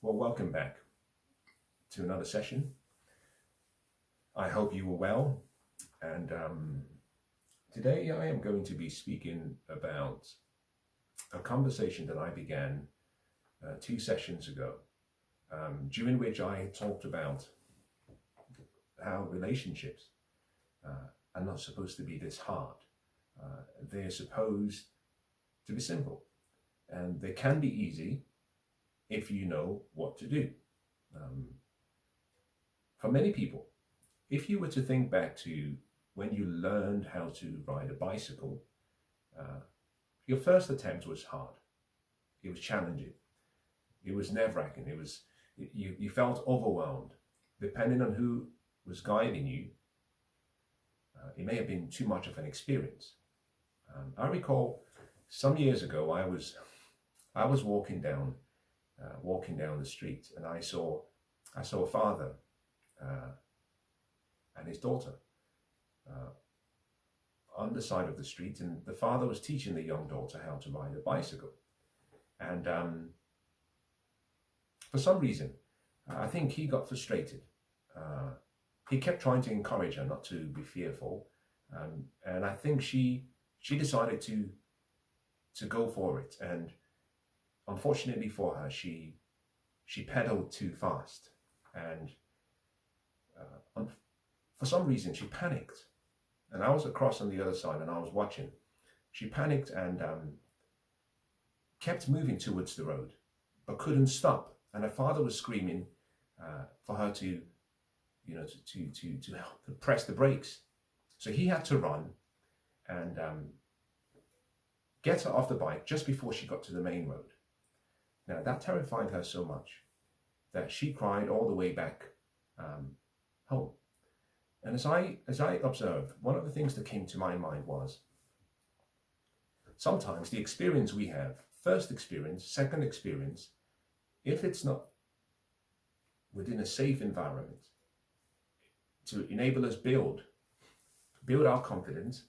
Well, welcome back to another session. I hope you were well. And today I am going to be speaking about a conversation that I began 2 sessions ago, during which I talked about how relationships are not supposed to be this hard. They're supposed to be simple, and they can be easy if you know what to do. For many people, if you were to think back to when you learned how to ride a bicycle, your first attempt was hard. It was challenging. It was nerve-wracking. You felt overwhelmed. Depending on who was guiding you, it may have been too much of an experience. I recall some years ago, I was walking down the street, and I saw a father and his daughter on the side of the street, and the father was teaching the young daughter how to ride a bicycle. And for some reason, I think he got frustrated. He kept trying to encourage her not to be fearful, and I think she decided to go for it. And unfortunately for her, she pedaled too fast, and for some reason she panicked. And I was across on the other side, and I was watching. She panicked and kept moving towards the road, but couldn't stop. And her father was screaming for her to help to press the brakes. So he had to run and get her off the bike just before she got to the main road. Now that terrified her so much that she cried all the way back home. And as I observed, one of the things that came to my mind was sometimes the experience we have, first experience, second experience, if it's not within a safe environment to enable us build our confidence,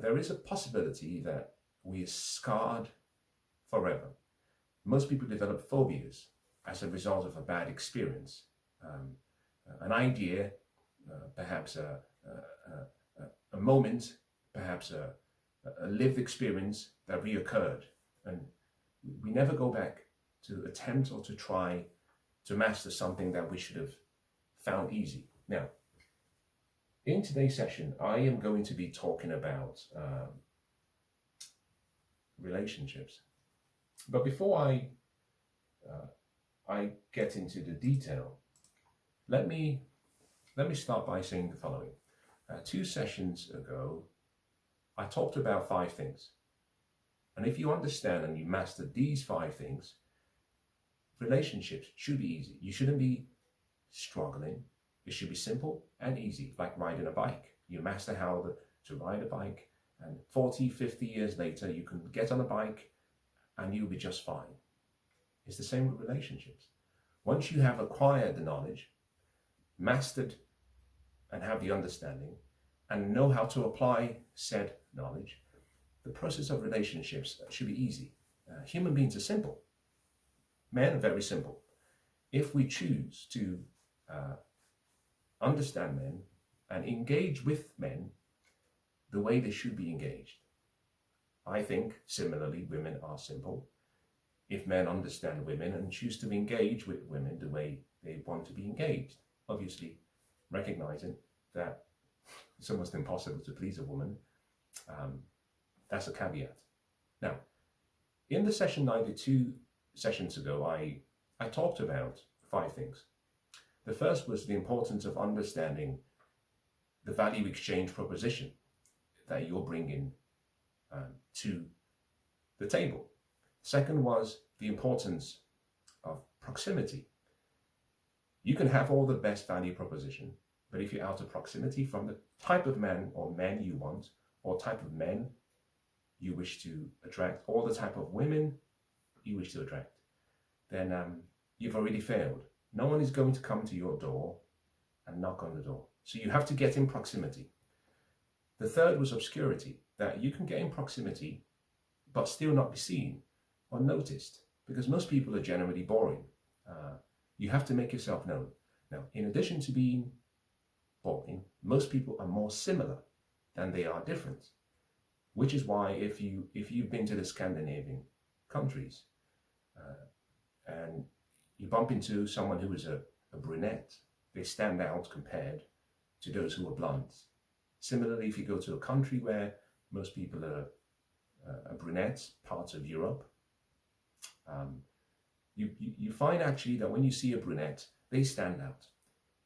there is a possibility that we are scarred forever. Most people develop phobias as a result of a bad experience, an idea, perhaps a moment, perhaps a lived experience that reoccurred, and we never go back to attempt or to try to master something that we should have found easy. Now, in today's session, I am going to be talking about relationships. But before I get into the detail, let me start by saying the following. 2 sessions ago, I talked about 5 things. And if you understand and you master these 5 things, relationships should be easy. You shouldn't be struggling. It should be simple and easy, like riding a bike. You master how to ride a bike, and 40, 50 years later, you can get on a bike and you'll be just fine. It's the same with relationships. Once you have acquired the knowledge, mastered and have the understanding, and know how to apply said knowledge, the process of relationships should be easy. Human beings are simple. Men are very simple. If we choose to understand men and engage with men the way they should be engaged, I think similarly women are simple. If men understand women and choose to engage with women the way they want to be engaged, obviously recognizing that it's almost impossible to please a woman, that's a caveat. Now, in the session 92 sessions ago, I talked about 5 things. The first was the importance of understanding the value exchange proposition that you're bringing to the table. Second was the importance of proximity. You can have all the best value proposition, but if you're out of proximity from the type of man or men you want, or type of men you wish to attract, or the type of women you wish to attract, then you've already failed. No one is going to come to your door and knock on the door. So you have to get in proximity. The third was obscurity, that you can get in proximity but still not be seen or noticed, because most people are generally boring. You have to make yourself known. Now, in addition to being boring, most people are more similar than they are different, which is why if you've been to the Scandinavian countries and you bump into someone who is a brunette, they stand out compared to those who are blondes. Similarly, if you go to a country where most people are brunettes, parts of Europe, you find actually that when you see a brunette, they stand out.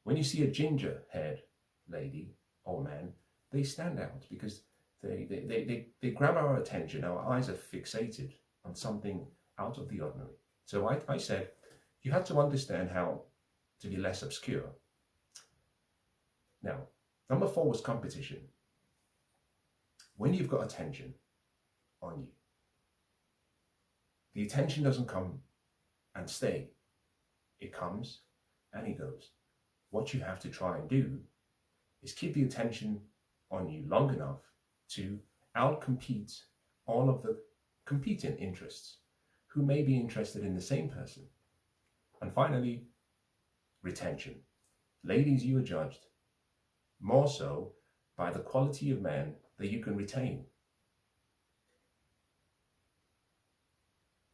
When you see a ginger-haired lady or man, they stand out because they grab our attention. Our eyes are fixated on something out of the ordinary. So I said, you have to understand how to be less obscure. Now, number 4 was competition. When you've got attention on you, the attention doesn't come and stay. It comes and it goes. What you have to try and do is keep the attention on you long enough to outcompete all of the competing interests who may be interested in the same person. And finally, retention. Ladies, you are judged more so by the quality of man that you can retain.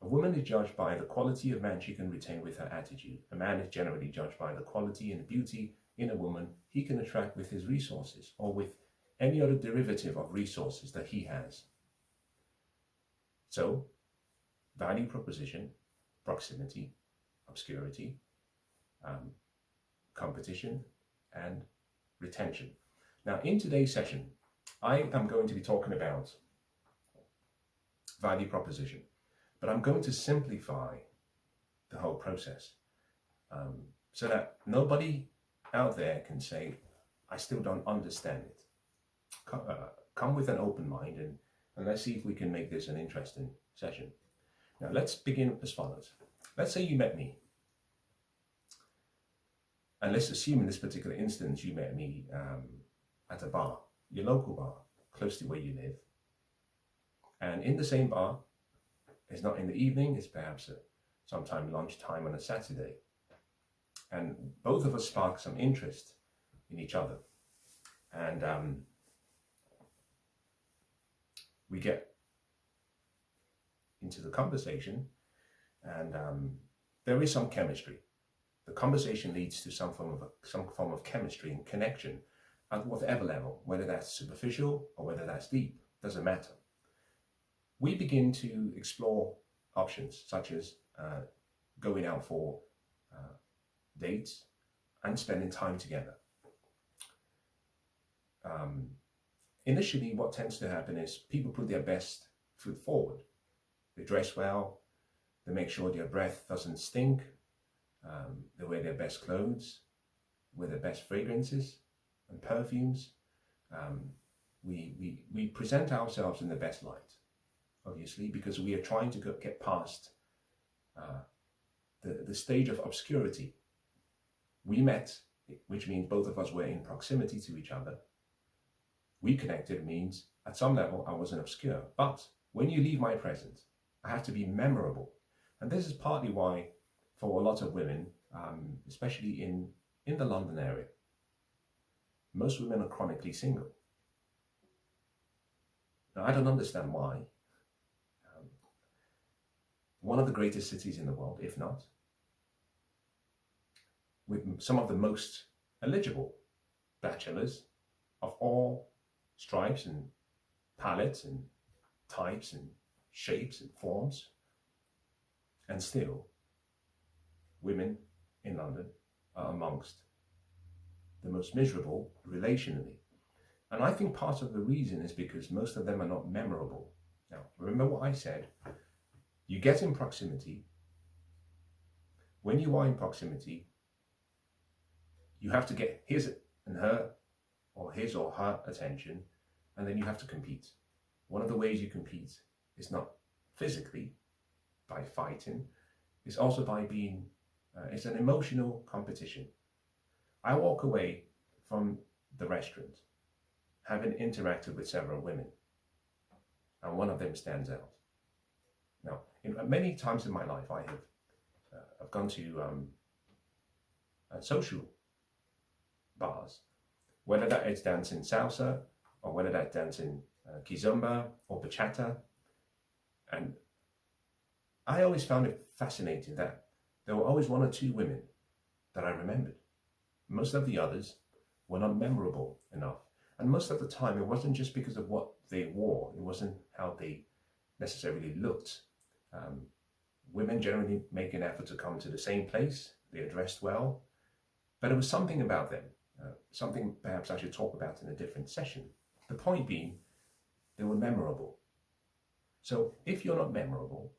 A woman is judged by the quality of man she can retain with her attitude. A man is generally judged by the quality and beauty in a woman he can attract with his resources or with any other derivative of resources that he has. So, value proposition, proximity, obscurity, competition, and retention. Now, in today's session, I am going to be talking about value proposition, but I'm going to simplify the whole process so that nobody out there can say, I still don't understand it. Come with an open mind and let's see if we can make this an interesting session. Now, let's begin as follows. Let's say you met me. And let's assume in this particular instance, you met me at a bar, your local bar, close to where you live. And in the same bar, it's not in the evening, it's perhaps sometime lunchtime on a Saturday. And both of us spark some interest in each other. And we get into the conversation, and there is some chemistry. The conversation leads to some form of chemistry and connection at whatever level, whether that's superficial or whether that's deep, doesn't matter. We begin to explore options such as going out for dates and spending time together. Initially, what tends to happen is people put their best foot forward. They dress well, they make sure their breath doesn't stink, they wear their best clothes, wear their best fragrances and perfumes. We present ourselves in the best light, obviously, because we are trying to get past the stage of obscurity. We met, which means both of us were in proximity to each other. We connected means at some level I wasn't obscure. But when you leave my presence, I have to be memorable. And this is partly why for a lot of women, especially in the London area, most women are chronically single. Now, I don't understand why. One of the greatest cities in the world, if not, with some of the most eligible bachelors of all stripes and palettes and types and shapes and forms, and still women in London are amongst the most miserable relationally. And I think part of the reason is because most of them are not memorable. Now, remember what I said. You get in proximity. When you are in proximity, you have to get his and her, or his or her attention, and then you have to compete. One of the ways you compete is not physically, by fighting, it's also by being, it's an emotional competition. I walk away from the restaurant having interacted with several women, and one of them stands out. Now, many times in my life, I have I've gone to social bars, whether that is dancing salsa or whether that's dancing kizomba or bachata. And I always found it fascinating that there were always one or two women that I remembered. Most of the others were not memorable enough. And most of the time, it wasn't just because of what they wore. It wasn't how they necessarily looked. Women generally make an effort to come to the same place. They're dressed well. But it was something about them. Something perhaps I should talk about in a different session. The point being, they were memorable. So if you're not memorable,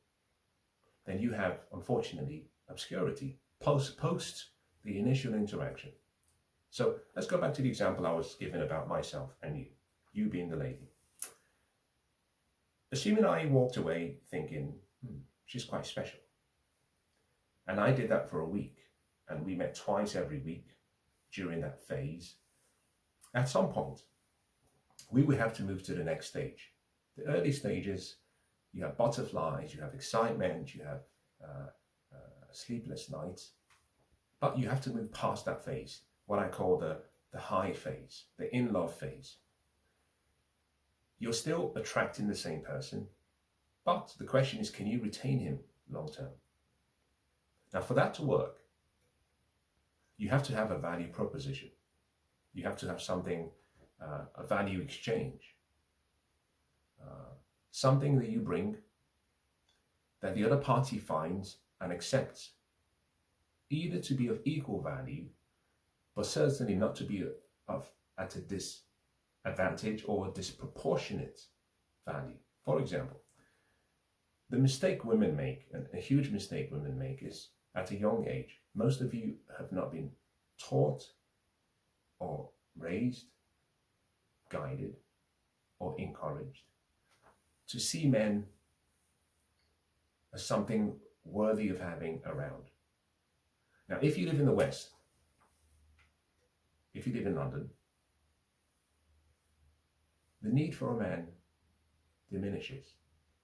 then you have, unfortunately, obscurity post the initial interaction. So let's go back to the example I was given about myself and you being the lady. Assuming I walked away thinking, she's quite special. And I did that for a week, and we met twice every week during that phase. At some point, we would have to move to the next stage. The early stages, you have butterflies, you have excitement, you have sleepless nights, but you have to move past that phase, what I call the high phase, the in-love phase. You're still attracting the same person, but the question is, can you retain him long term? Now, for that to work, you have to have a value proposition. You have to have something, a value exchange, something that you bring that the other party finds and accepts, either to be of equal value, but certainly not to be at a disadvantage or a disproportionate value. For example, the mistake women make, and a huge mistake women make, is at a young age. Most of you have not been taught or raised, guided, or encouraged to see men as something worthy of having around. Now, if you live in the West, if you live in London, the need for a man diminishes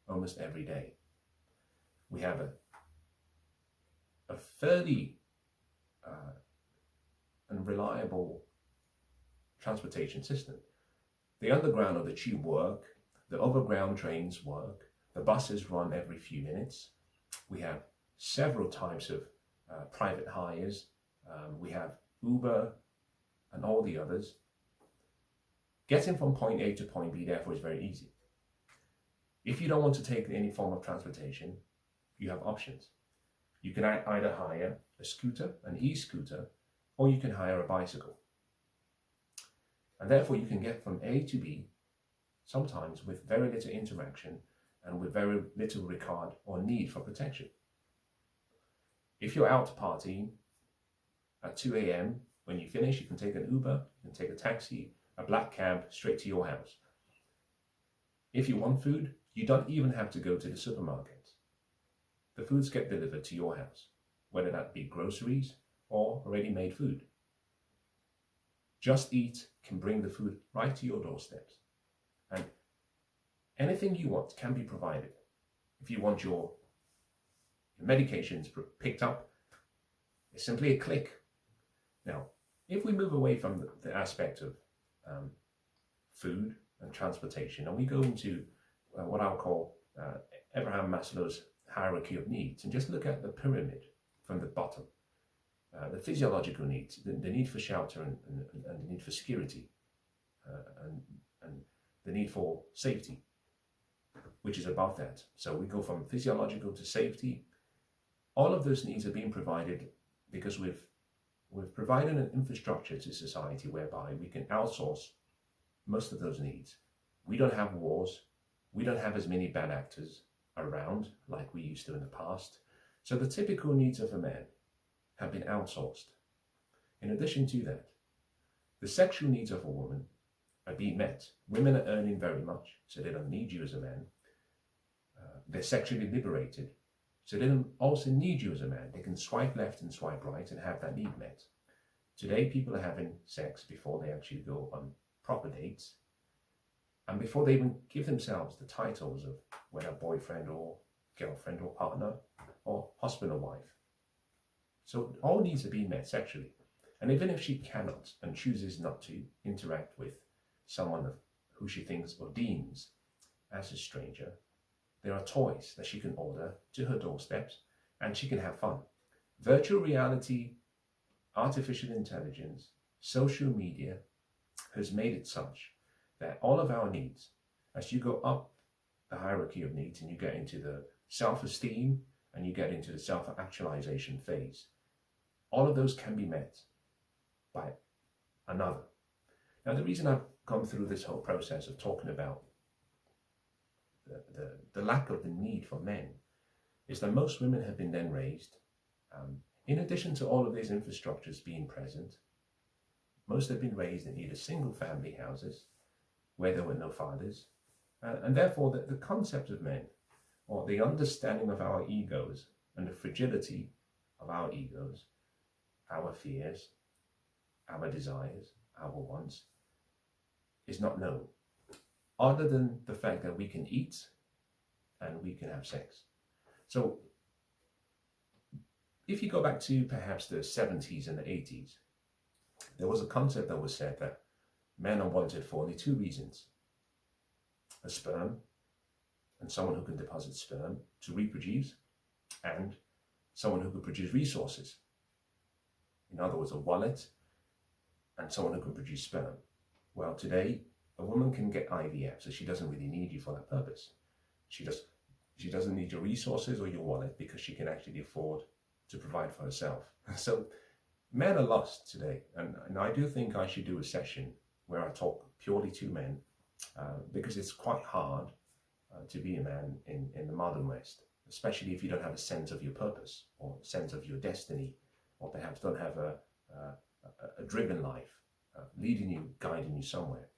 almost every day. We have a fairly unreliable transportation system. The underground or the tube work, the overground trains work, the buses run every few minutes. We have several types of private hires. We have Uber and all the others. Getting from point A to point B, therefore, is very easy. If you don't want to take any form of transportation, you have options. You can either hire a scooter, an e-scooter, or you can hire a bicycle. And therefore, you can get from A to B, sometimes with very little interaction and with very little regard or need for protection. If you're out partying at 2 a.m., when you finish, you can take an Uber, you can take a taxi, a black cab straight to your house. If you want food, you don't even have to go to the supermarket. The foods get delivered to your house, whether that be groceries or ready-made food. Just Eat can bring the food right to your doorsteps. And anything you want can be provided. If you want your medications picked up, it's simply a click. Now, if we move away from the aspect of food and transportation, and we go into what I'll call Abraham Maslow's hierarchy of needs, and just look at the pyramid from the bottom, the physiological needs, the need for shelter and the need for security, and the need for safety, which is above that. So we go from physiological to safety. All of those needs are being provided because we've provided an infrastructure to society whereby we can outsource most of those needs. We don't have wars. We don't have as many bad actors around like we used to in the past. So the typical needs of a man have been outsourced. In addition to that, the sexual needs of a woman are being met. Women are earning very much, so they don't need you as a man. They're sexually liberated, so they don't also need you as a man. They can swipe left and swipe right and have that need met. Today, people are having sex before they actually go on proper dates, and before they even give themselves the titles of whether boyfriend or girlfriend or partner or husband or wife. So all needs are being met sexually. And even if she cannot and chooses not to interact with someone who she thinks or deems as a stranger, there are toys that she can order to her doorsteps and she can have fun. Virtual reality, artificial intelligence, social media has made it such that all of our needs, as you go up the hierarchy of needs and you get into the self-esteem and you get into the self-actualization phase, all of those can be met by another. Now, the reason I've gone through this whole process of talking about the lack of the need for men is that most women have been then raised, in addition to all of these infrastructures being present, most have been raised in either single family houses where there were no fathers, and therefore the concept of men, or the understanding of our egos and the fragility of our egos, our fears, our desires, our wants, is not known, other than the fact that we can eat and we can have sex. So if you go back to perhaps the 70s and the 80s, there was a concept that was said that men are wanted for only two reasons: a sperm, and someone who can deposit sperm to reproduce, and someone who could produce resources. In other words, a wallet and someone who can produce sperm. Well, today, a woman can get IVF, so she doesn't really need you for that purpose. She doesn't need your resources or your wallet because she can actually afford to provide for herself. So men are lost today, and I do think I should do a session where I talk purely to men, because it's quite hard to be a man in the modern West, especially if you don't have a sense of your purpose or a sense of your destiny, or perhaps don't have a driven life leading you, guiding you somewhere,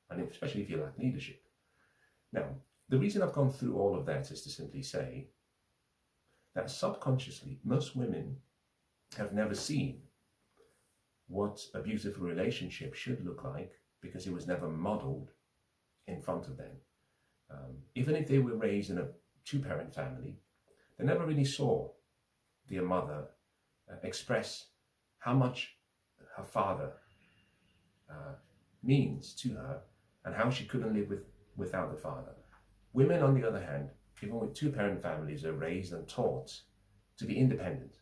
and especially if you lack leadership. Now, the reason I've gone through all of that is to simply say that subconsciously most women have never seen what a beautiful relationship should look like because it was never modeled in front of them. Even if they were raised in a two-parent family, they never really saw their mother express how much her father means to her and how she couldn't live without the father. Women, on the other hand, even with two-parent families, are raised and taught to be independent,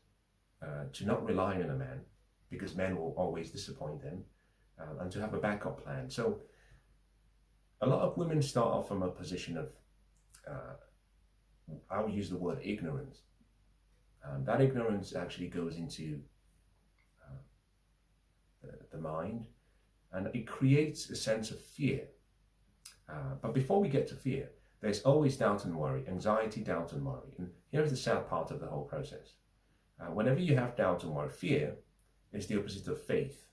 to not rely on a man because men will always disappoint them, and to have a backup plan. So a lot of women start off from a position of, I will use the word ignorance. That ignorance actually goes into the mind, and it creates a sense of fear. But before we get to fear, there's always doubt and worry, anxiety, doubt and worry. And here's the sad part of the whole process. Whenever you have doubt and worry, fear is the opposite of faith.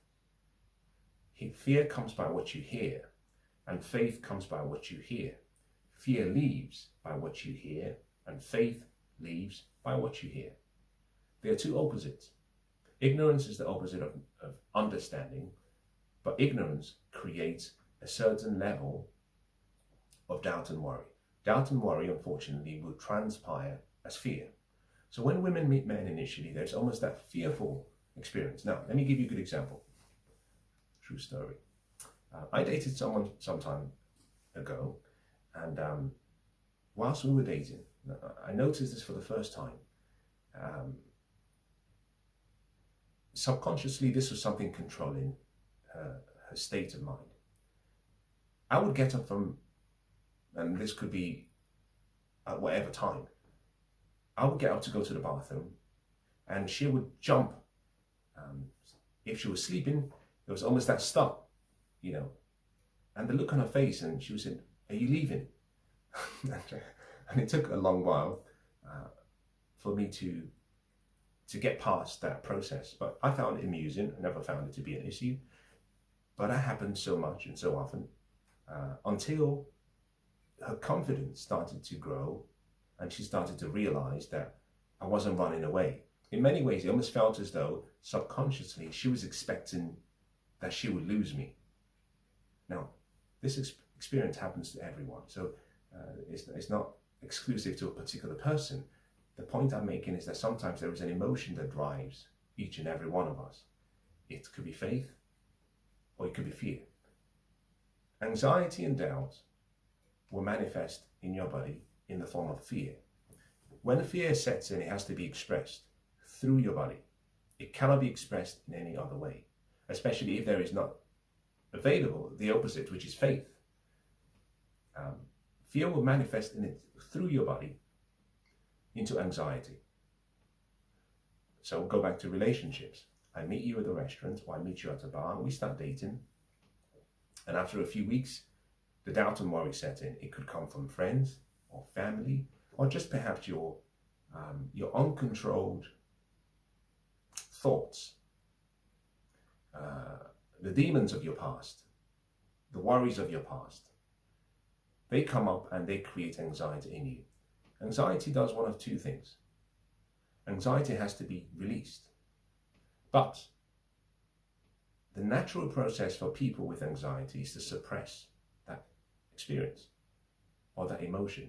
Fear comes by what you hear, and faith comes by what you hear. Fear leaves by what you hear, and faith leaves by what you hear. They are two opposites. Ignorance is the opposite of understanding, but ignorance creates a certain level of doubt and worry. Doubt and worry, unfortunately, will transpire as fear. So when women meet men initially, there's almost that fearful experience. Now, let me give you a good example. True story. I dated someone some time ago, and whilst we were dating, I noticed this for the first time. Subconsciously, this was something controlling her state of mind. I would get up from, and this could be at whatever time, I would get up to go to the bathroom, and she would jump. If she was sleeping, it was almost that stop, and the look on her face, and she would say, "Are you leaving?" And it took a long while for me to get past that process, but I found it amusing. I never found it to be an issue, but that happened so much and so often until her confidence started to grow, and she started to realize that I wasn't running away. In many ways, it almost felt as though subconsciously she was expecting that she would lose me. Now, this experience happens to everyone, so it's not exclusive to a particular person. The point I'm making is that sometimes there is an emotion that drives each and every one of us. It could be faith, or it could be fear. Anxiety and doubt will manifest in your body in the form of fear. When fear sets in, it has to be expressed through your body. It cannot be expressed in any other way, especially if there is not available the opposite, which is faith. Fear will manifest in it through your body into anxiety. So go back to relationships. I meet you at a restaurant, or I meet you at a bar, and we start dating. And after a few weeks, the doubt and worry set in. It could come from friends or family, or just perhaps your uncontrolled thoughts, the demons of your past, the worries of your past. They come up and they create anxiety in you. Anxiety does one of two things. Anxiety has to be released. But the natural process for people with anxiety is to suppress that experience or that emotion.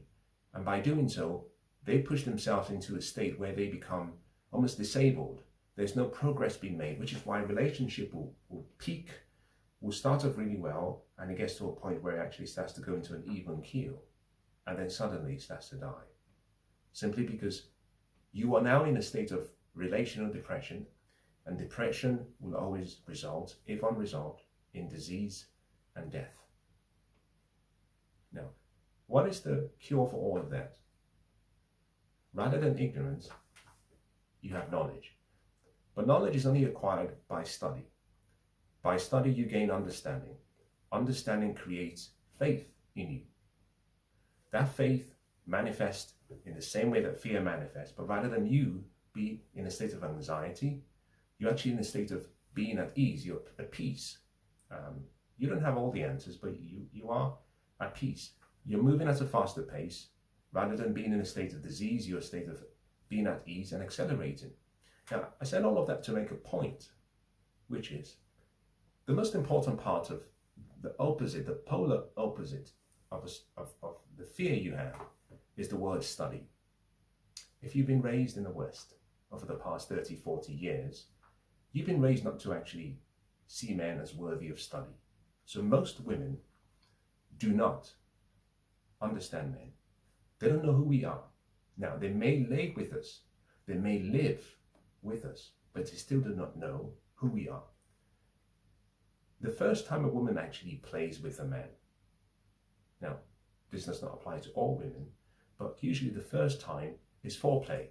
And by doing so, they push themselves into a state where they become almost disabled. There's no progress being made, which is why a relationship will peak, will start off really well, and it gets to a point where it actually starts to go into an even keel, and then suddenly it starts to die. Simply because you are now in a state of relational depression, and depression will always result, if unresolved, in disease and death. Now, what is the cure for all of that? Rather than ignorance, you have knowledge. But knowledge is only acquired by study. By study, you gain understanding. Understanding creates faith in you. That faith manifests in the same way that fear manifests, but rather than you be in a state of anxiety, you're actually in a state of being at ease, you're at peace. You don't have all the answers, but you are at peace. You're moving at a faster pace. Rather than being in a state of disease, you're in a state of being at ease and accelerating. Now, I said all of that to make a point, which is the most important part of the opposite, the polar opposite of the fear you have is the word study. If you've been raised in the West over the past 30, 40 years, you've been raised not to actually see men as worthy of study. So most women do not understand men. They don't know who we are. Now, they may lay with us, they may live with us, but they still do not know who we are. The first time a woman actually plays with a man, now, this does not apply to all women, but usually the first time is foreplay,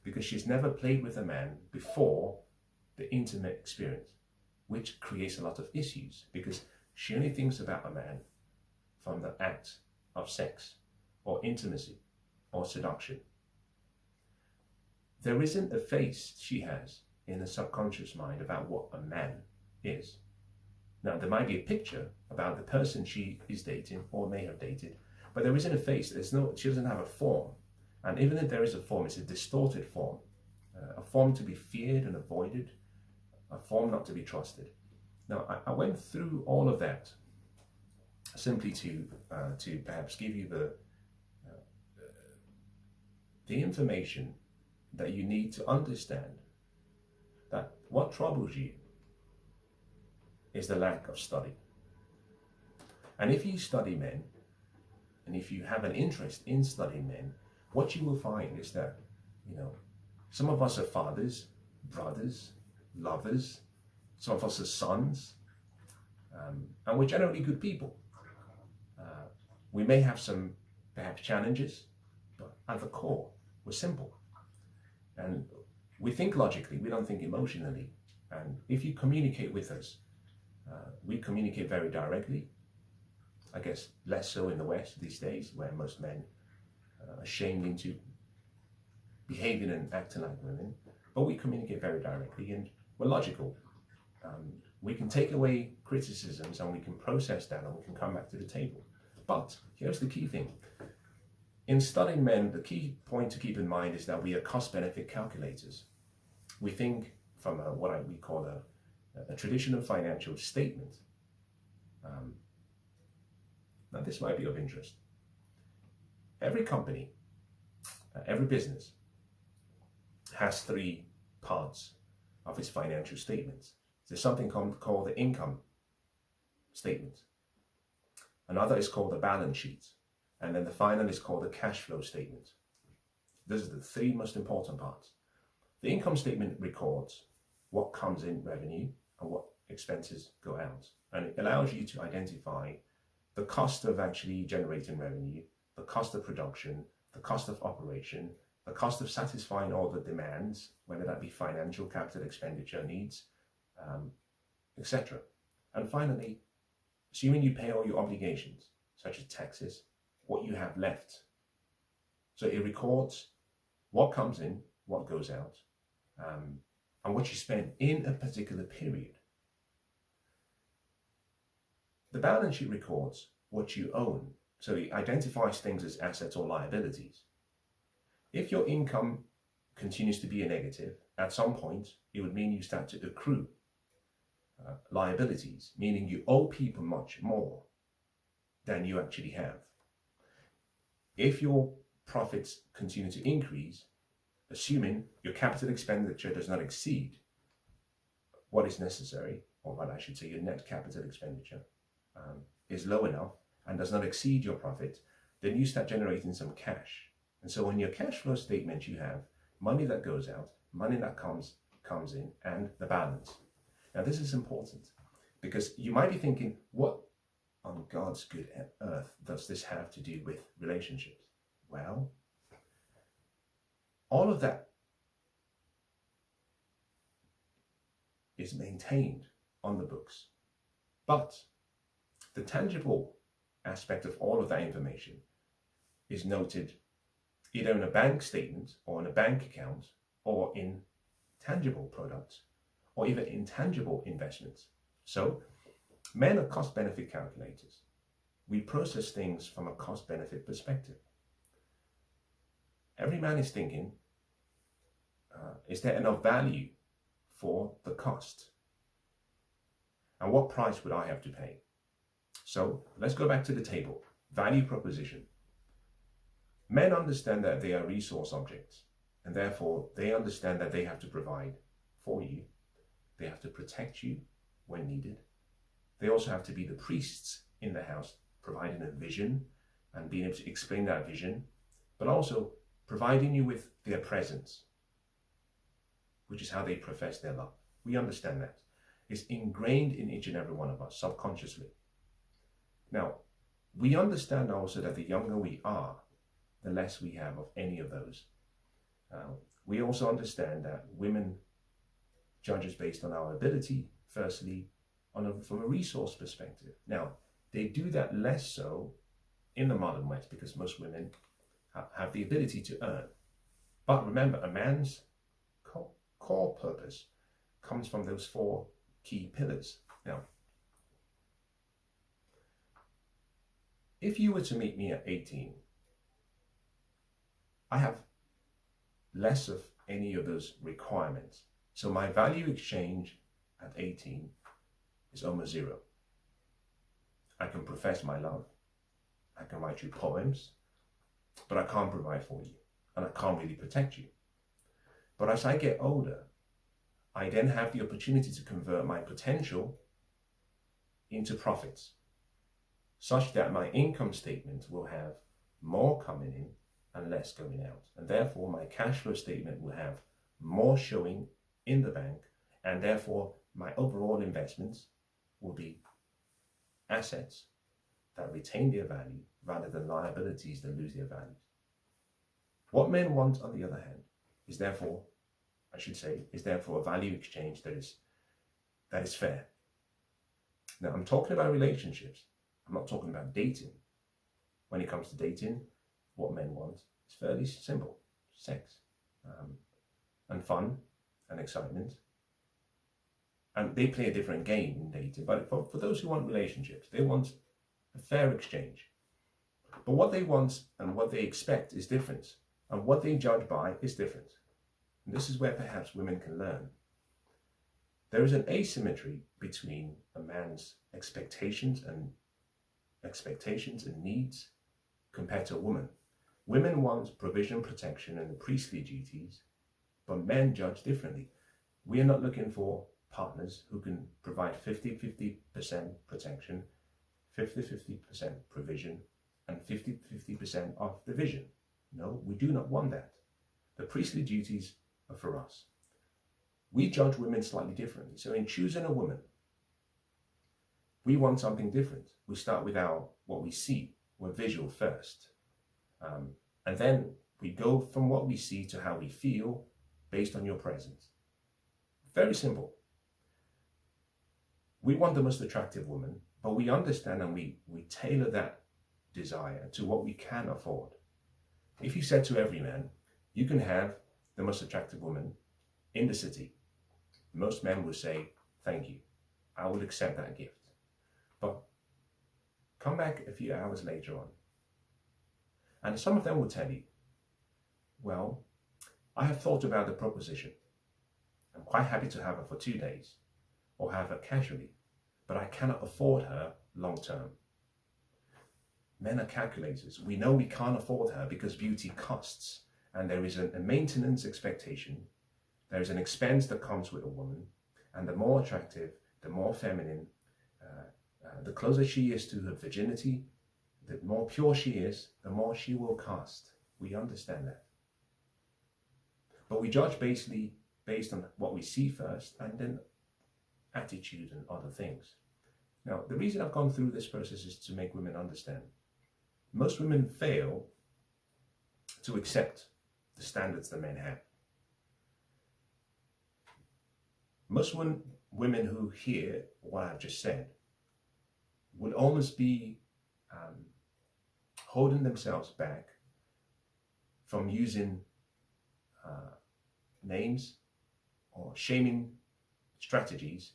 because she's never played with a man before the intimate experience, which creates a lot of issues, because she only thinks about a man from the act of sex, or intimacy, or seduction. There isn't a face she has in the subconscious mind about what a man is. Now, there might be a picture about the person she is dating or may have dated, but there isn't a face. She doesn't have a form. And even if there is a form, it's a distorted form, a form to be feared and avoided, a form not to be trusted. Now, I went through all of that simply to perhaps give you the information that you need to understand that what troubles you is the lack of study. And if you study men, and if you have an interest in studying men, what you will find is that, some of us are fathers, brothers, lovers, some of us are sons, and we're generally good people. We may have some, perhaps, challenges, but at the core, we're simple. And we think logically, we don't think emotionally. And if you communicate with us, we communicate very directly. I guess less so in the West these days, where most men are shamed into behaving and acting like women. But we communicate very directly, and we're logical. We can take away criticisms, and we can process that, and we can come back to the table. But here's the key thing. In studying men, the key point to keep in mind is that we are cost-benefit calculators. We think from what we call a traditional financial statement. Now, this might be of interest. Every company Every business has three parts of its financial statements. There's something called the income statement. Another is called the balance sheet. And then the final is called the cash flow statement. Those are the three most important parts. The income statement records what comes in revenue and what expenses go out. And it allows you to identify the cost of actually generating revenue, the cost of production, the cost of operation, the cost of satisfying all the demands, whether that be financial, capital expenditure needs, etc. And finally, assuming you pay all your obligations, such as taxes, what you have left. So it records what comes in, what goes out, and what you spend in a particular period. The balance sheet records what you own, so it identifies things as assets or liabilities. If your income continues to be a negative, at some point it would mean you start to accrue liabilities, meaning you owe people much more than you actually have. If your profits continue to increase, assuming your capital expenditure does not exceed what is necessary, or what I should say, your net capital expenditure is low enough and does not exceed your profit, then you start generating some cash. And so in your cash flow statement, you have money that goes out, money that comes in, and the balance. Now this is important because you might be thinking, what on God's good earth does this have to do with relationships? Well, all of that is maintained on the books, but the tangible aspect of all of that information is noted either in a bank statement or in a bank account or in tangible products or even intangible investments. So men are cost-benefit calculators. We process things from a cost-benefit perspective. Every man is thinking, is there enough value for the cost? And what price would I have to pay? So let's go back to the table. Value proposition. Men understand that they are resource objects, and therefore they understand that they have to provide for you. They have to protect you when needed. They also have to be the priests in the house, providing a vision and being able to explain that vision, but also providing you with their presence, which is how they profess their love. We understand that. It's ingrained in each and every one of us subconsciously. Now, we understand also that the younger we are, the less we have of any of those. We also understand that women judge us based on our ability, firstly, from a resource perspective. Now, they do that less so in the modern West because most women have the ability to earn. But remember, a man's core purpose comes from those four key pillars. Now, if you were to meet me at 18, I have less of any of those requirements. So my value exchange at 18 is almost zero. I can profess my love. I can write you poems, but I can't provide for you, and I can't really protect you. But as I get older, I then have the opportunity to convert my potential into profits, such that my income statement will have more coming in and less going out. And therefore, my cash flow statement will have more showing in the bank, and therefore, my overall investments will be assets that retain their value rather than liabilities that lose their value. What men want, on the other hand, is therefore a value exchange that is fair. Now, I'm talking about relationships. I'm not talking about dating. When it comes to dating, what men want is fairly simple: sex, and fun, and excitement. And they play a different game in dating. But for those who want relationships, they want a fair exchange. But what they want and what they expect is different. And what they judge by is different. And this is where perhaps women can learn. There is an asymmetry between a man's expectations and needs compared to a woman. Women want provision, protection, and the priestly duties, but men judge differently. We are not looking for partners who can provide 50-50% protection, 50-50% provision, and 50-50% of division. No, we do not want that. The priestly duties are for us. We judge women slightly differently. So in choosing a woman, we want something different. We start with what we see. We're visual first. And then we go from what we see to how we feel based on your presence. Very simple. We want the most attractive woman, but we understand and we tailor that desire to what we can afford. If you said to every man, you can have the most attractive woman in the city, most men will say, thank you, I will accept that gift. But come back a few hours later on, and some of them will tell you, well, I have thought about the proposition. I'm quite happy to have her for 2 days or have her casually, but I cannot afford her long term. Men are calculators. We know we can't afford her because beauty costs, and there is a maintenance expectation. There is an expense that comes with a woman, and the more attractive, the more feminine, the closer she is to her virginity, the more pure she is, the more she will cost. We understand that. But we judge basically based on what we see first, and then attitude and other things. Now, the reason I've gone through this process is to make women understand. Most women fail to accept the standards that men have. Most women who hear what I've just said would almost be holding themselves back from using names or shaming strategies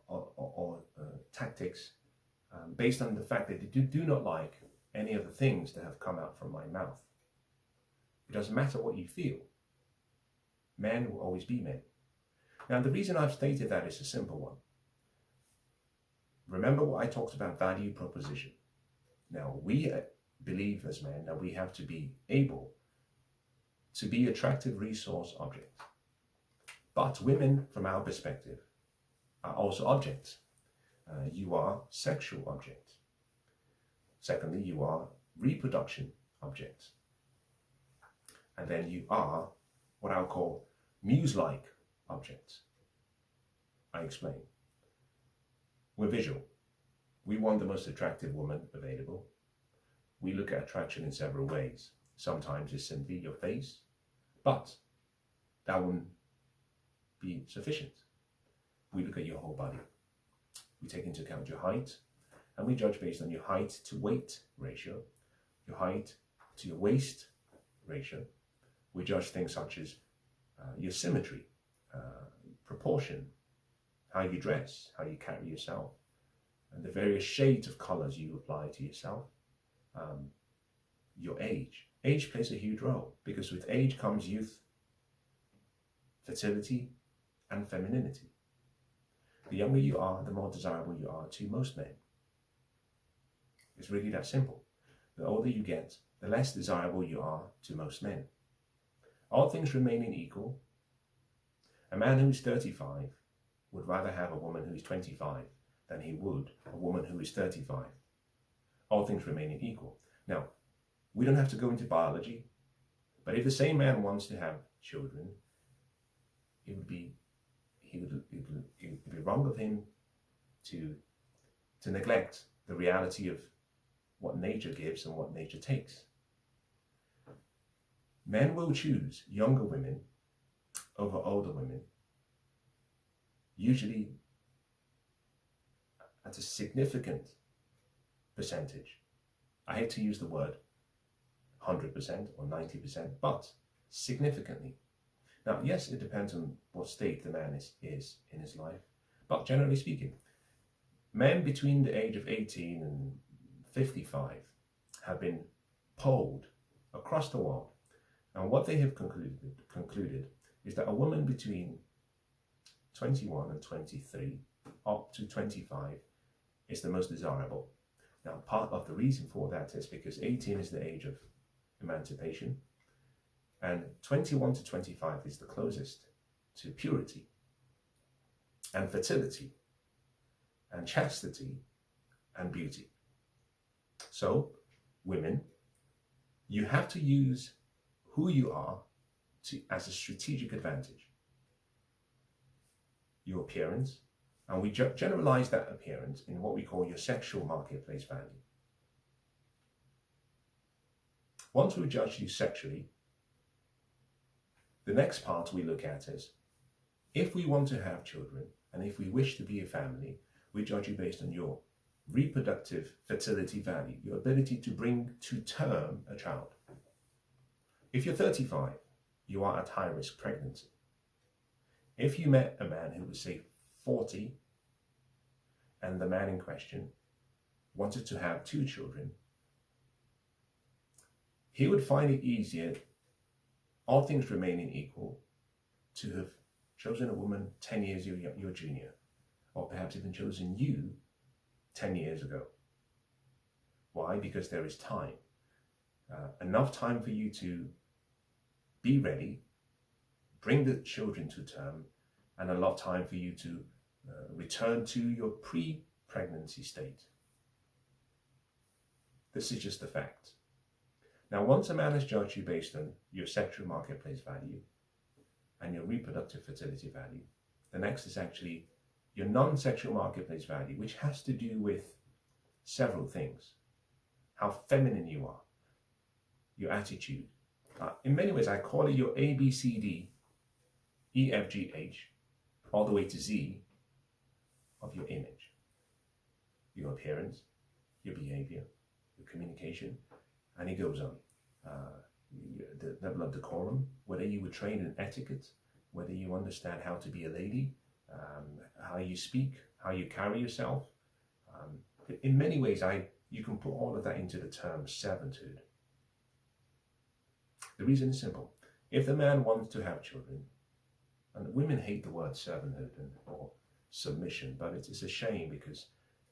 or tactics based on the fact that they do not like any of the things that have come out from my mouth. It doesn't matter what you feel. Men will always be men. Now, the reason I've stated that is a simple one. Remember what I talked about value proposition. Now, we believe as men that we have to be able to be attractive resource objects. But women, from our perspective, are also objects. You are sexual objects. Secondly, you are reproduction objects. And then you are what I'll call muse-like objects. I explain. We're visual. We want the most attractive woman available. We look at attraction in several ways. Sometimes it's simply your face, but that wouldn't be sufficient. We look at your whole body. We take into account your height, and we judge based on your height to weight ratio, your height to your waist ratio. We judge things such as your symmetry, proportion, how you dress, how you carry yourself, and the various shades of colors you apply to yourself. Your age. Age plays a huge role because with age comes youth, fertility, and femininity. The younger you are, the more desirable you are to most men. It's really that simple. The older you get, the less desirable you are to most men. All things remaining equal, a man who is 35 would rather have a woman who is 25 than he would a woman who is 35. All things remaining equal. Now, we don't have to go into biology, but if the same man wants to have children, it would be wrong of him to neglect the reality of what nature gives and what nature takes. Men will choose younger women over older women, usually at a significant percentage. I hate to use the word 100% or 90%, but significantly. Now, yes, it depends on what state the man is in his life, but generally speaking, men between the age of 18 and 55 have been polled across the world, and what they have concluded is that a woman between 21 and 23 up to 25 is the most desirable. Now, part of the reason for that is because 18 is the age of emancipation, and 21 to 25 is the closest to purity and fertility and chastity and beauty. So, women, you have to use who you are as a strategic advantage. Your appearance, and we generalize that appearance in what we call your sexual marketplace value. Once we've judged you sexually, the next part we look at is, if we want to have children and if we wish to be a family, we judge you based on your reproductive fertility value, your ability to bring to term a child. If you're 35, you are at high risk pregnancy. If you met a man who was, say, 40, and the man in question wanted to have 2 children, he would find it easier, all things remaining equal, to have chosen a woman 10 years your junior, or perhaps even chosen you 10 years ago. Why? Because there is time. Enough time for you to be ready, bring the children to term, and a lot of time for you to return to your pre-pregnancy state. This is just a fact. Now, once a man has judged you based on your sexual marketplace value and your reproductive fertility value, the next is actually your non-sexual marketplace value, which has to do with several things. How feminine you are, your attitude. In many ways, I call it your A, B, C, D, E, F, G, H, all the way to Z of your image. Your appearance, your behavior, your communication, and it goes on. The level of decorum, whether you were trained in etiquette, whether you understand how to be a lady, how you speak, how you carry yourself. In many ways, you can put all of that into the term servanthood. The reason is simple. If the man wants to have children, and women hate the word servanthood or submission, but it's a shame, because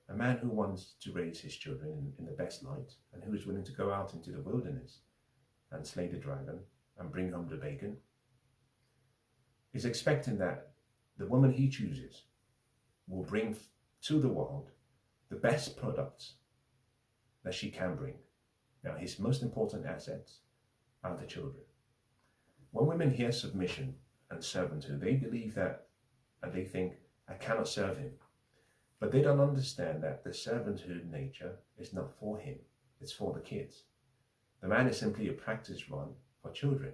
a man who wants to raise his children in the best light, and who is willing to go out into the wilderness and slay the dragon and bring home the bacon, is expecting that the woman he chooses will bring to the world the best products that she can bring. Now, his most important assets are the children. When women hear submission and servanthood, they believe that, and they think, I cannot serve him. But they don't understand that the servanthood nature is not for him, it's for the kids. The man is simply a practice run for children.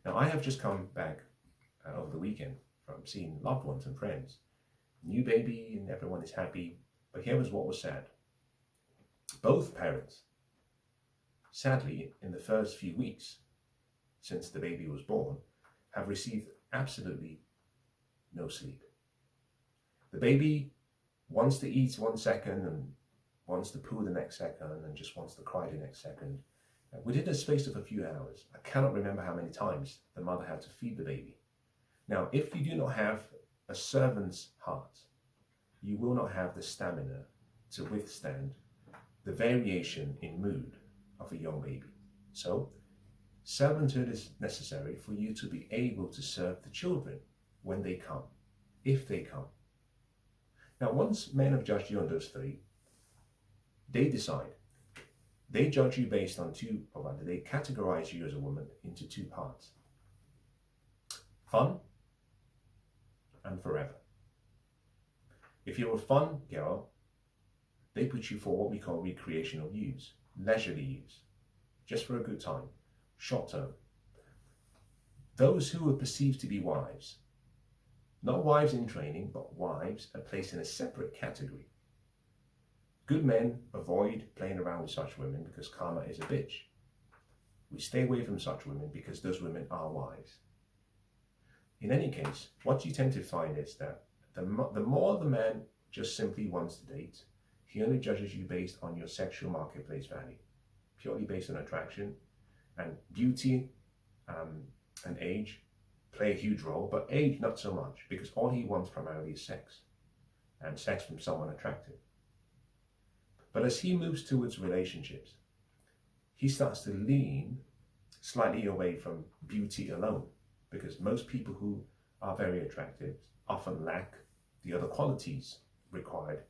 Now, I have just come back over the weekend from seeing loved ones and friends. New baby, and everyone is happy. But here was what was sad. Both parents, sadly, in the first few weeks since the baby was born, have received absolutely no sleep. The baby wants to eat 1 second and wants to poo the next second and just wants to cry the next second. Within a space of a few hours, I cannot remember how many times the mother had to feed the baby. Now, if you do not have a servant's heart, you will not have the stamina to withstand the variation in mood of a young baby. So, servanthood is necessary for you to be able to serve the children when they come, if they come. Now, once men have judged you on those 3, they decide. They judge you based on 2, or rather, they categorize you as a woman into 2 parts. Fun and forever. If you're a fun girl, they put you for what we call recreational use, leisurely use, just for a good time, short term. Those who are perceived to be wives, not wives in training, but wives are placed in a separate category. Good men avoid playing around with such women because karma is a bitch. We stay away from such women because those women are wives. In any case, what you tend to find is that the more the man just simply wants to date, he only judges you based on your sexual marketplace value, purely based on attraction, and beauty and age play a huge role, but age not so much, because all he wants primarily is sex, and sex from someone attractive. But as he moves towards relationships, he starts to lean slightly away from beauty alone, because most people who are very attractive often lack the other qualities required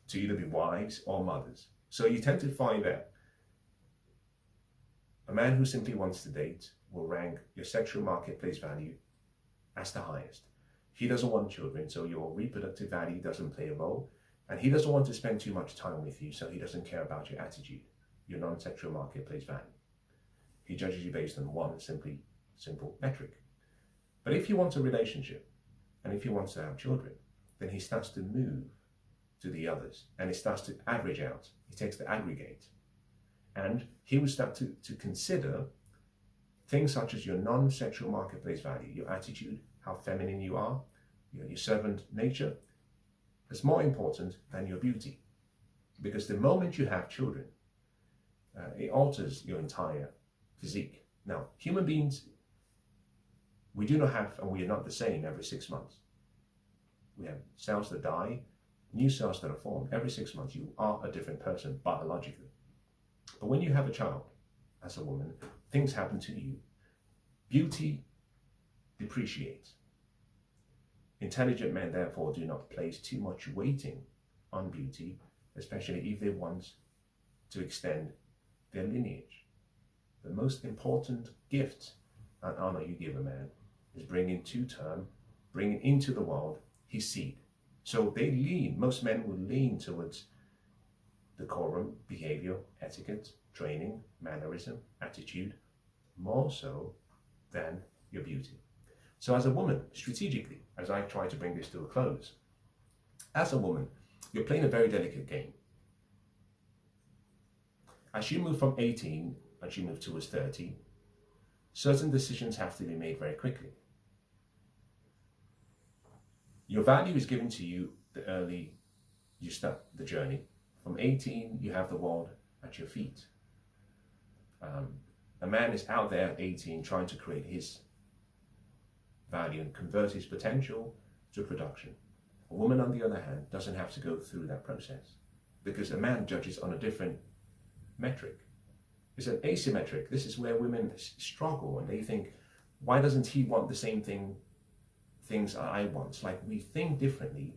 to either be wives or mothers. So you tend to find that a man who simply wants to date will rank your sexual marketplace value as the highest. He doesn't want children, so your reproductive value doesn't play a role. And he doesn't want to spend too much time with you, so he doesn't care about your attitude, your non-sexual marketplace value. He judges you based on one simple metric. But if he wants a relationship, and if he wants to have children, then he starts to move to the others, and he starts to average out. He takes the aggregate. And he will start to consider things such as your non-sexual marketplace value, your attitude, how feminine you are, your servant nature, is more important than your beauty. Because the moment you have children, it alters your entire physique. Now, human beings, we do not have, and we are not the same every 6 months. We have cells that die, new cells that are formed. Every 6 months, you are a different person biologically. But when you have a child, as a woman, things happen to you. Beauty depreciates. Intelligent men, therefore, do not place too much weighting on beauty, especially if they want to extend their lineage. The most important gift and honor you give a man is bringing into the world his seed. So most men will lean towards decorum, behavior, etiquette, training, mannerism, attitude, more so than your beauty. So as a woman, strategically, as I try to bring this to a close, as a woman, you're playing a very delicate game. As you move from 18 and you move towards 30, certain decisions have to be made very quickly. Your value is given to you the early you start the journey. From 18, you have the world at your feet. A man is out there at 18 trying to create his value and convert his potential to production. A woman, on the other hand, doesn't have to go through that process because a man judges on a different metric. It's an asymmetric. This is where women struggle and they think, why doesn't he want the same things I want? It's like we think differently.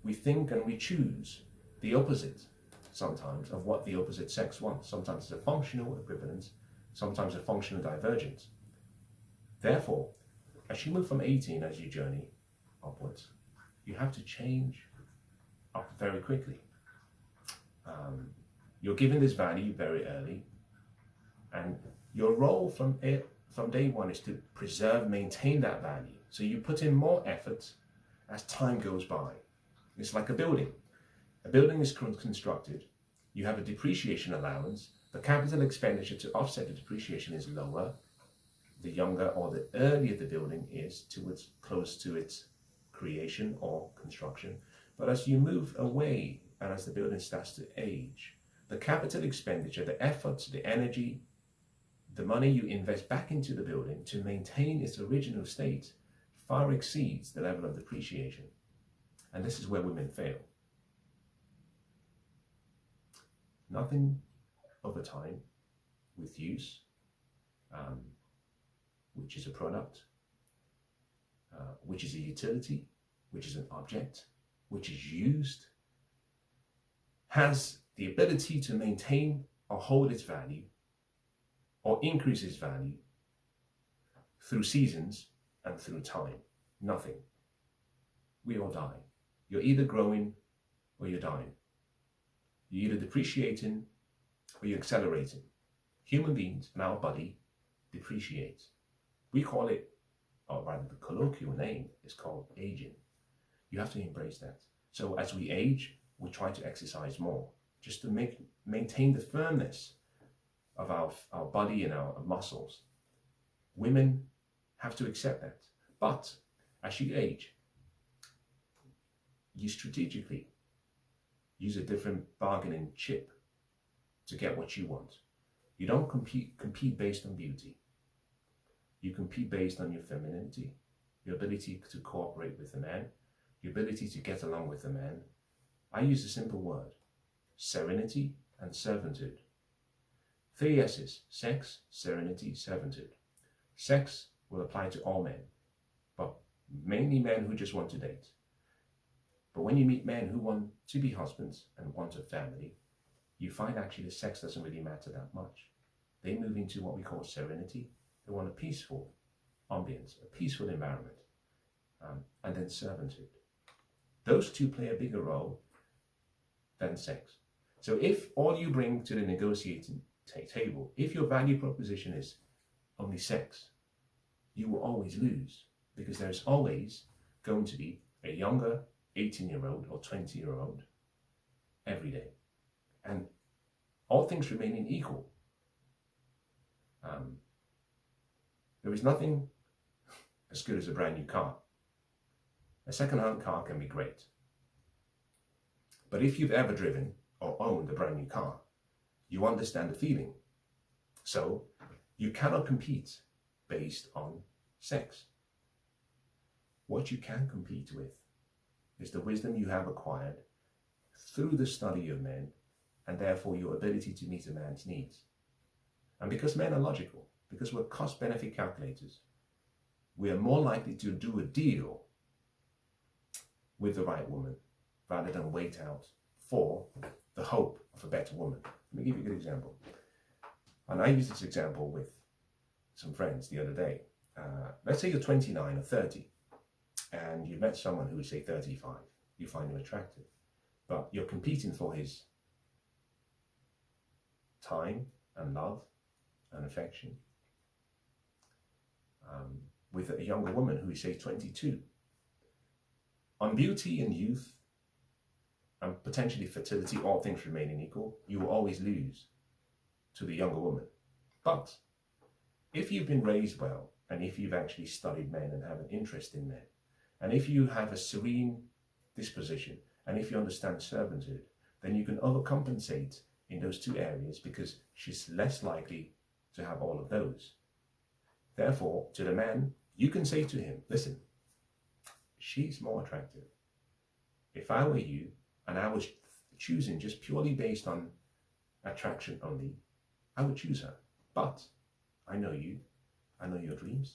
We think and we choose the opposite sometimes of what the opposite sex wants. Sometimes it's a functional equivalence, sometimes a functional divergence. Therefore, as you move from 18 as you journey upwards, you have to change up very quickly. You're given this value very early, and your role from day one is to preserve, maintain that value. So you put in more effort as time goes by. It's like a building. A building is constructed, you have a depreciation allowance, the capital expenditure to offset the depreciation is lower, the younger or the earlier the building is close to its creation or construction. But as you move away and as the building starts to age, the capital expenditure, the efforts, the energy, the money you invest back into the building to maintain its original state far exceeds the level of depreciation. And this is where women fail. Nothing over time with use, which is a product, which is a utility, which is an object, which is used, has the ability to maintain or hold its value or increase its value through seasons and through time. Nothing. We all die. You're either growing or you're dying. You're either depreciating or you're accelerating. Human beings and our body depreciate. We call it, or rather the colloquial name is called aging. You have to embrace that. So as we age, we try to exercise more, just to maintain the firmness of our body and our muscles. Women have to accept that. But as you age, you strategically use a different bargaining chip to get what you want. You don't compete based on beauty. You compete based on your femininity, your ability to cooperate with a man, your ability to get along with a man. I use a simple word: serenity and servanthood. Three S's: sex, serenity, servitude. Sex will apply to all men, but mainly men who just want to date. But when you meet men who want to be husbands and want a family, you find actually the sex doesn't really matter that much. They move into what we call serenity. They want a peaceful ambience, a peaceful environment, and then servitude. Those two play a bigger role than sex. So if all you bring to the negotiating table, if your value proposition is only sex, you will always lose, because there's always going to be a younger 18-year-old or 20-year-old every day. And all things remaining equal, there is nothing as good as a brand new car. A second-hand car can be great. But if you've ever driven or owned a brand new car, you understand the feeling. So you cannot compete based on sex. What you can compete with is the wisdom you have acquired through the study of men, and therefore your ability to meet a man's needs. And because men are logical, because we're cost-benefit calculators, we are more likely to do a deal with the right woman rather than wait out for the hope of a better woman. Let me give you a good example. And I used this example with some friends the other day. Let's say you're 29 or 30 and you met someone who is, say, 35. You find him attractive, but you're competing for his time and love and affection with a younger woman who is, say, 22. On beauty and youth and potentially fertility, all things remaining equal, you will always lose to the younger woman. But if you've been raised well, and if you've actually studied men and have an interest in men, and if you have a serene disposition, and if you understand servitude, then you can overcompensate in those two areas, because she's less likely to have all of those. Therefore, to the man, you can say to him, listen, she's more attractive. If I were you, and I was choosing just purely based on attraction only, I would choose her. But I know you, I know your dreams,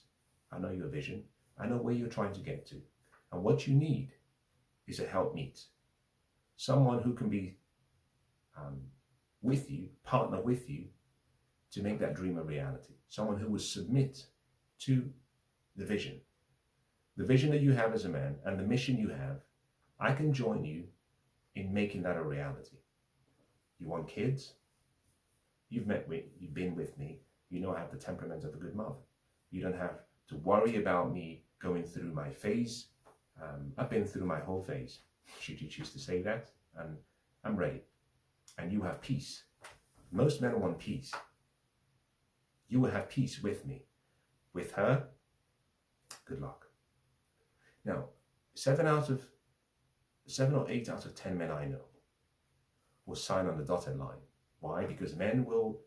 I know your vision, I know where you're trying to get to. And what you need is a helpmeet. Someone who can be with you, partner with you, to make that dream a reality. Someone who will submit to the vision. The vision that you have as a man and the mission you have, I can join you in making that a reality. You want kids? You've been with me. You know I have the temperament of a good mother. You don't have to worry about me going through my phase. I've been through my whole phase, should you choose to say that, and I'm ready. And you have peace. Most men want peace. You will have peace with me. With her, good luck. Now, 7 or 8 out of 10 men I know will sign on the dotted line. Why? Because men will,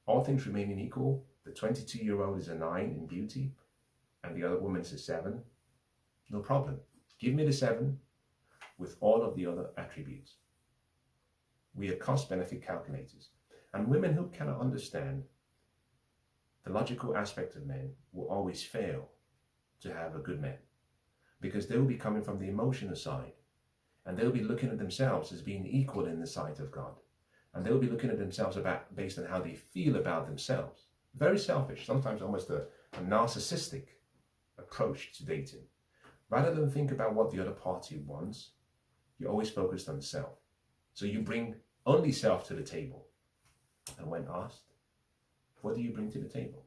all things remaining equal, the 22-year-old is a 9 in beauty, and the other woman is a 7. No problem. Give me the 7 with all of the other attributes. We are cost-benefit calculators. And women who cannot understand the logical aspect of men will always fail to have a good man, because they will be coming from the emotional side, and they'll be looking at themselves as being equal in the sight of God, and they'll be looking at themselves based on how they feel about themselves. Very selfish, sometimes almost a narcissistic approach to dating. Rather than think about what the other party wants, you're always focused on self. So you bring only self to the table. And when asked, what do you bring to the table?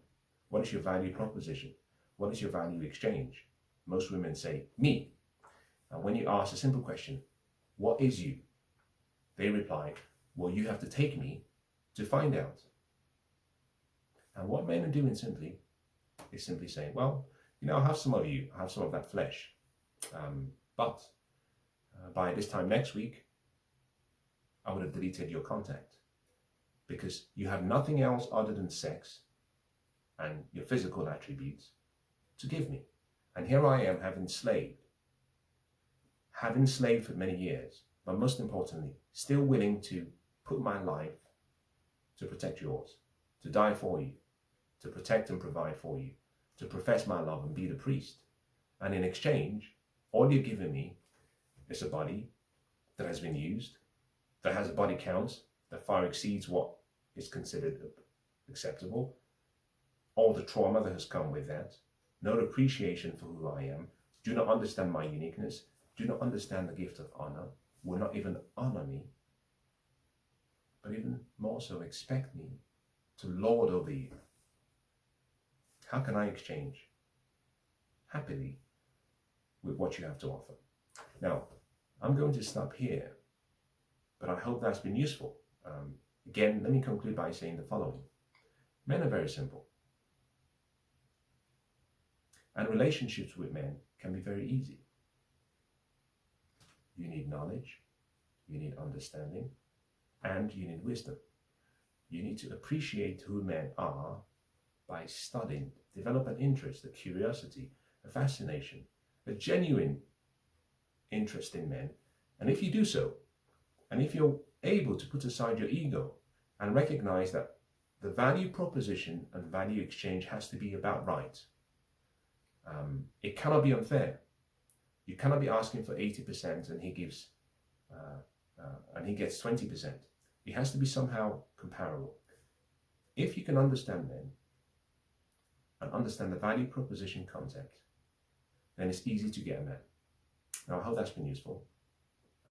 What is your value proposition? What is your value exchange? Most women say, me. And when you ask a simple question, what is you? They reply, well, you have to take me to find out. And what men are doing simply is simply saying, well, I'll have some of you, I'll have some of that flesh. But by this time next week, I would have deleted your contact, because you have nothing else other than sex and your physical attributes to give me. And here I am having slaved for many years, but most importantly, still willing to put my life to protect yours. to die for you, to protect and provide for you, to profess my love and be the priest. And in exchange, all you're giving me is a body that has been used, that has a body count that far exceeds what is considered acceptable, all the trauma that has come with that, no appreciation for who I am, do not understand my uniqueness, do not understand the gift of honor, will not even honor me, but even more so expect me to lord over you. How can I exchange happily with what you have to offer? Now, I'm going to stop here, but I hope that's been useful. Again, let me conclude by saying the following. Men are very simple. And relationships with men can be very easy. You need knowledge, you need understanding, and you need wisdom. You need to appreciate who men are by studying, develop an interest, a curiosity, a fascination, a genuine interest in men. And if you do so, and if you're able to put aside your ego and recognize that the value proposition and value exchange has to be about right, it cannot be unfair. You cannot be asking for 80% and he gives and he gets 20%. It has to be somehow comparable. If you can understand men and understand the value proposition concept, then it's easy to get a man. Now, I hope that's been useful.